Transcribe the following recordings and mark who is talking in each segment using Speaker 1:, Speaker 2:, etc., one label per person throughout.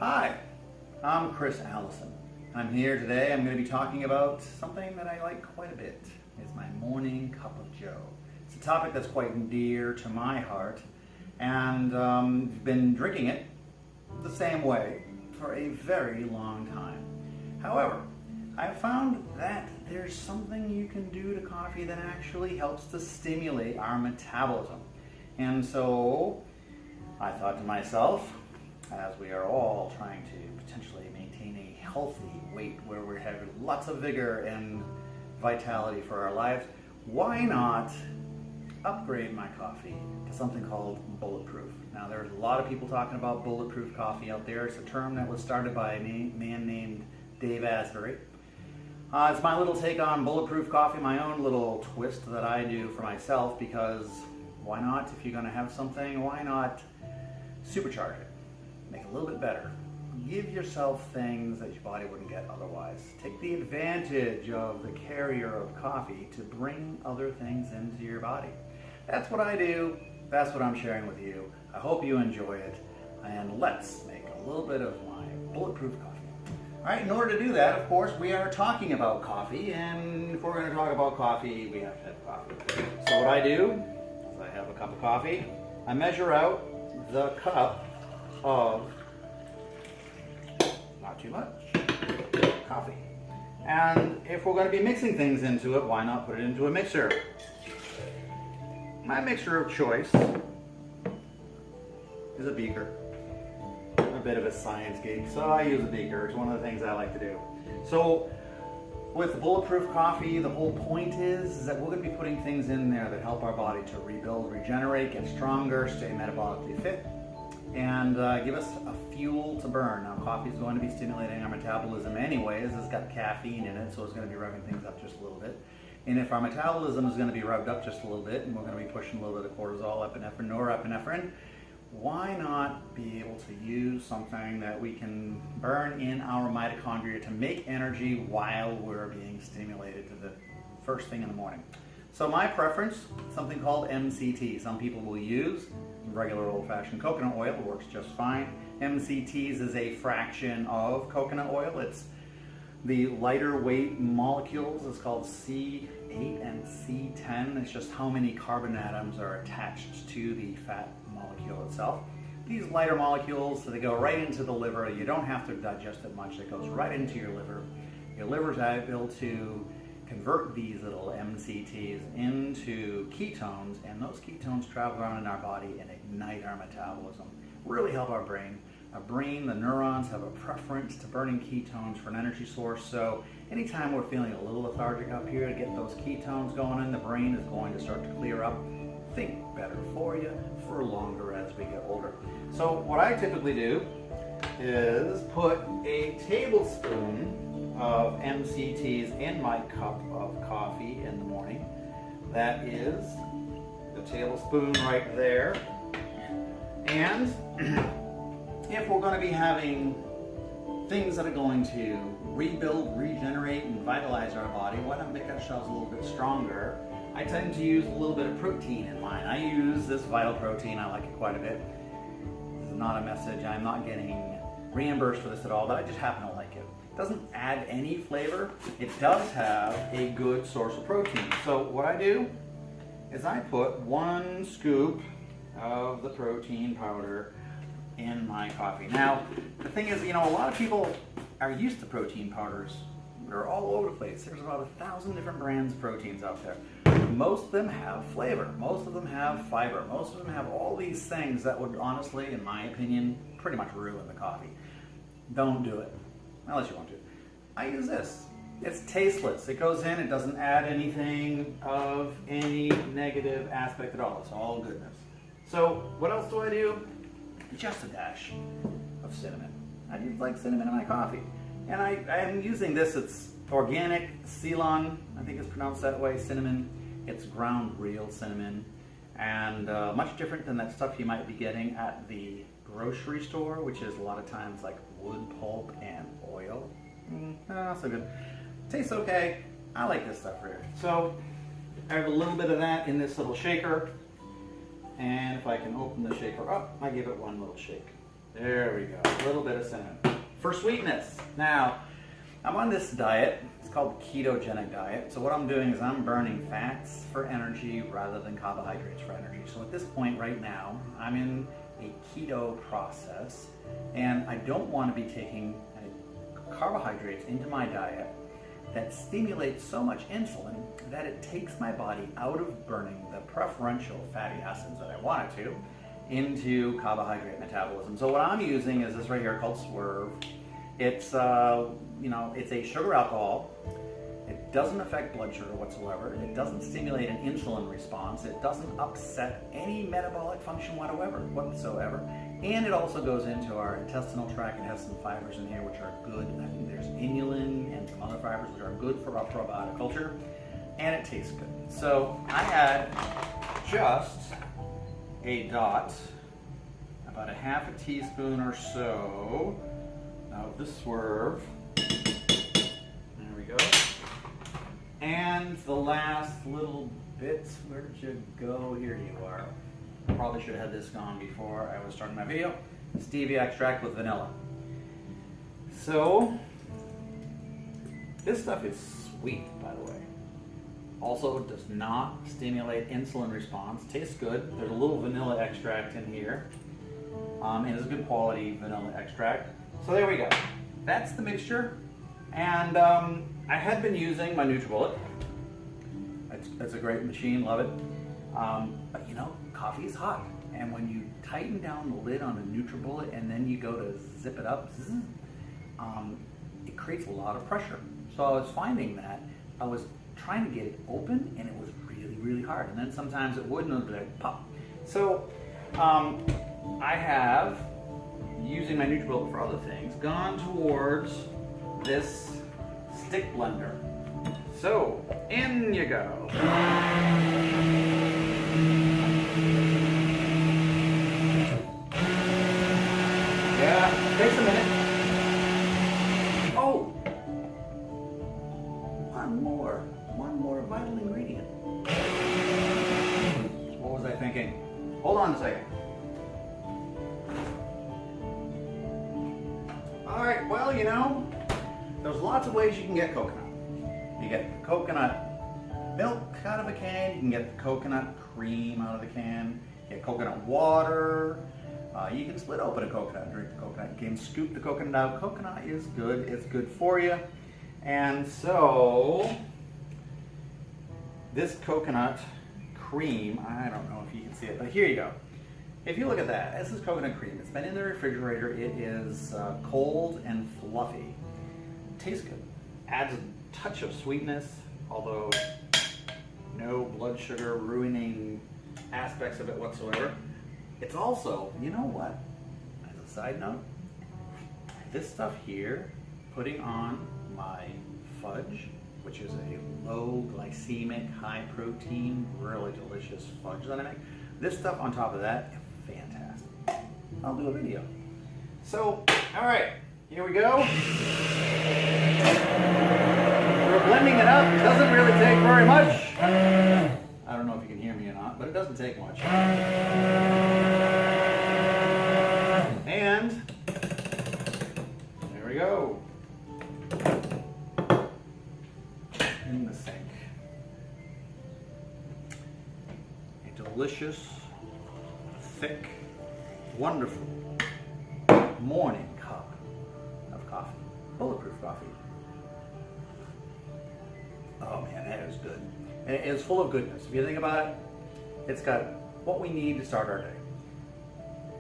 Speaker 1: Hi, I'm Allison. I'm here today. I'm going to be talking about something that I like quite a bit. It's my morning cup of joe. It's a topic that's quite dear to my heart, and I've been drinking it the same way for a very long time. However, I've found that there's something you can do to coffee that actually helps to stimulate our metabolism. And so I thought to myself, as we are all trying to potentially maintain a healthy weight where we have lots of vigor and vitality for our lives, why not upgrade my coffee to something called bulletproof? Now, there's a lot of people talking about bulletproof coffee out there. It's a term that was started by a man named Dave Asbury. It's my little take on bulletproof coffee, my own little twist that I do for myself, because why not? If you're going to have something, why not supercharge it? Make it a little bit better. Give yourself things that your body wouldn't get otherwise. Take the advantage of the carrier of coffee to bring other things into your body. That's what I do. That's what I'm sharing with you. I hope you enjoy it. And let's make a little bit of my bulletproof coffee. All right, in order to do that, of course, we are talking about coffee. And if we're going to talk about coffee, we have to have coffee. So what I do is I have a cup of coffee. I measure out the cup of, not too much, coffee. And if we're going to be mixing things into it, why not put it into a mixer? My mixer of choice is a beaker. I'm a bit of a science geek, so I use a beaker. It's one of the things I like to do. So with bulletproof coffee, the whole point is that we're going to be putting things in there that help our body to rebuild, regenerate, get stronger, stay metabolically fit, and give us a fuel to burn. Now, coffee is going to be stimulating our metabolism anyways. It's got caffeine in it, so it's going to be revving things up just a little bit. And if our metabolism is going to be revved up just a little bit, and we're going to be pushing a little bit of cortisol, epinephrine, norepinephrine, why not be able to use something that we can burn in our mitochondria to make energy while we're being stimulated to the first thing in the morning? So my preference, something called MCT. Some people will use regular old-fashioned coconut oil. It works just fine. MCTs is a fraction of coconut oil. It's the lighter weight molecules. It's called C8 and C10. It's just how many carbon atoms are attached to the fat molecule itself. These lighter molecules, they go right into the liver. You don't have to digest it much. It goes right into your liver. Your liver's able to convert these little MCTs into ketones, and those ketones travel around in our body and ignite our metabolism. Really help our brain. Our brain, the neurons, have a preference to burning ketones for an energy source. So anytime we're feeling a little lethargic up here, to get those ketones going in, the brain is going to start to clear up. Think better for you for longer as we get older. So what I typically do is put a tablespoon of MCTs in my cup of coffee in the morning. That is the tablespoon right there. And if we're going to be having things that are going to rebuild, regenerate, and vitalize our body, why not make ourselves a little bit stronger? I tend to use a little bit of protein in mine. I use this Vital Protein. I like it quite a bit. This is not a message. I'm not getting reimbursed for this at all, but I just happen to like it. It doesn't add any flavor. It does have a good source of protein. So what I do is I put 1 scoop of the protein powder in my coffee. Now, the thing is, a lot of people are used to protein powders. They're all over the place. There's about 1,000 different brands of proteins out there. Most of them have flavor. Most of them have fiber. Most of them have all these things that would honestly, in my opinion, pretty much ruin the coffee. Don't do it, unless you want to. I use this. It's tasteless. It goes in, it doesn't add anything of any negative aspect at all. It's all goodness. So what else do I do? Just a dash of cinnamon. I just like cinnamon in my coffee. And I am using this. It's organic Ceylon, I think it's pronounced that way, cinnamon. It's ground real cinnamon, and much different than that stuff you might be getting at the grocery store, which is a lot of times like wood pulp and oil. Not so good. Tastes okay. I like this stuff here. So I have a little bit of that in this little shaker, and if I can open the shaker up, I give it one little shake. There we go, a little bit of cinnamon. For sweetness, now, I'm on this diet. It's called ketogenic diet. So what I'm doing is I'm burning fats for energy rather than carbohydrates for energy. So at this point right now, I'm in a keto process, and I don't want to be taking carbohydrates into my diet that stimulates so much insulin that it takes my body out of burning the preferential fatty acids that I want it to into carbohydrate metabolism. So what I'm using is this right here called Swerve. It's it's a sugar alcohol. It doesn't affect blood sugar whatsoever. It doesn't stimulate an insulin response. It doesn't upset any metabolic function whatsoever. And it also goes into our intestinal tract. It has some fibers in here which are good. I think there's inulin and some other fibers which are good for our probiotic culture. And it tastes good. So I add just a dot, about a half a teaspoon or so of the Swerve. There we go. And the last little bits, where did you go? Here you are. Probably should have had this gone before I was starting my video. Stevia extract with vanilla. So, this stuff is sweet, by the way. Also does not stimulate insulin response. Tastes good. There's a little vanilla extract in here. And it's a good quality vanilla extract. So there we go. That's the mixture. And I had been using my NutriBullet. It's a great machine, love it. But coffee is hot. And when you tighten down the lid on a NutriBullet and then you go to zip it up, it creates a lot of pressure. So I was finding that I was trying to get it open and it was really, really hard. And then sometimes it wouldn't, it would be like pop. So I have, using my NutriBullet for other things, gone towards this stick blender. So, in you go. Yeah, takes a minute. Oh! One more vital ingredient. What was I thinking? Hold on a second. Alright, well, there's lots of ways you can get coconut. You get the coconut milk out of a can, you can get the coconut cream out of the can, you get coconut water, you can split open a coconut and drink the coconut, you can scoop the coconut out. Coconut is good, it's good for you. And so, this coconut cream, I don't know if you can see it, but here you go. If you look at that, this is coconut cream. It's been in the refrigerator. It is cold and fluffy. Tastes good. Adds a touch of sweetness, although no blood sugar ruining aspects of it whatsoever. It's also, you know what? As a side note, this stuff here, putting on my fudge, which is a low glycemic, high protein, really delicious fudge that I make. This stuff on top of that, fantastic. I'll do a video. So, all right, here we go. We're blending it up. It doesn't really take very much. I don't know if you can hear me or not, but it doesn't take much. And there we go. In the sink. A delicious, thick, wonderful morning cup of coffee. Bulletproof coffee. Oh man, that is good. And it is full of goodness. If you think about it, it's got what we need to start our day.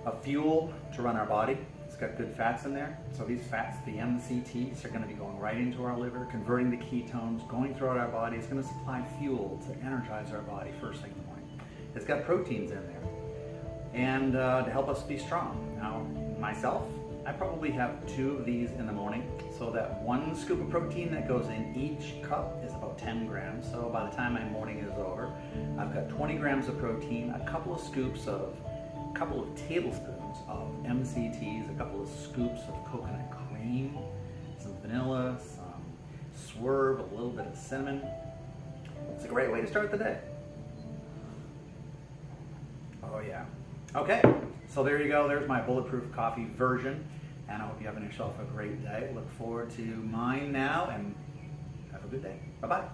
Speaker 1: A fuel to run our body. It's got good fats in there. So these fats, the MCTs, are going to be going right into our liver, converting the ketones, going throughout our body. It's going to supply fuel to energize our body first thing in the morning. It's got proteins in there. And to help us be strong. Now, myself, I probably have 2 of these in the morning. So that 1 scoop of protein that goes in each cup is about 10 grams. So by the time my morning is over, I've got 20 grams of protein, a couple of tablespoons of MCTs, a couple of scoops of coconut cream, some vanilla, some Swerve, a little bit of cinnamon. It's a great way to start the day. Oh yeah. Okay, so there you go. There's my bulletproof coffee version, and I hope you're having yourself a great day. Look forward to mine now, and have a good day. Bye-bye.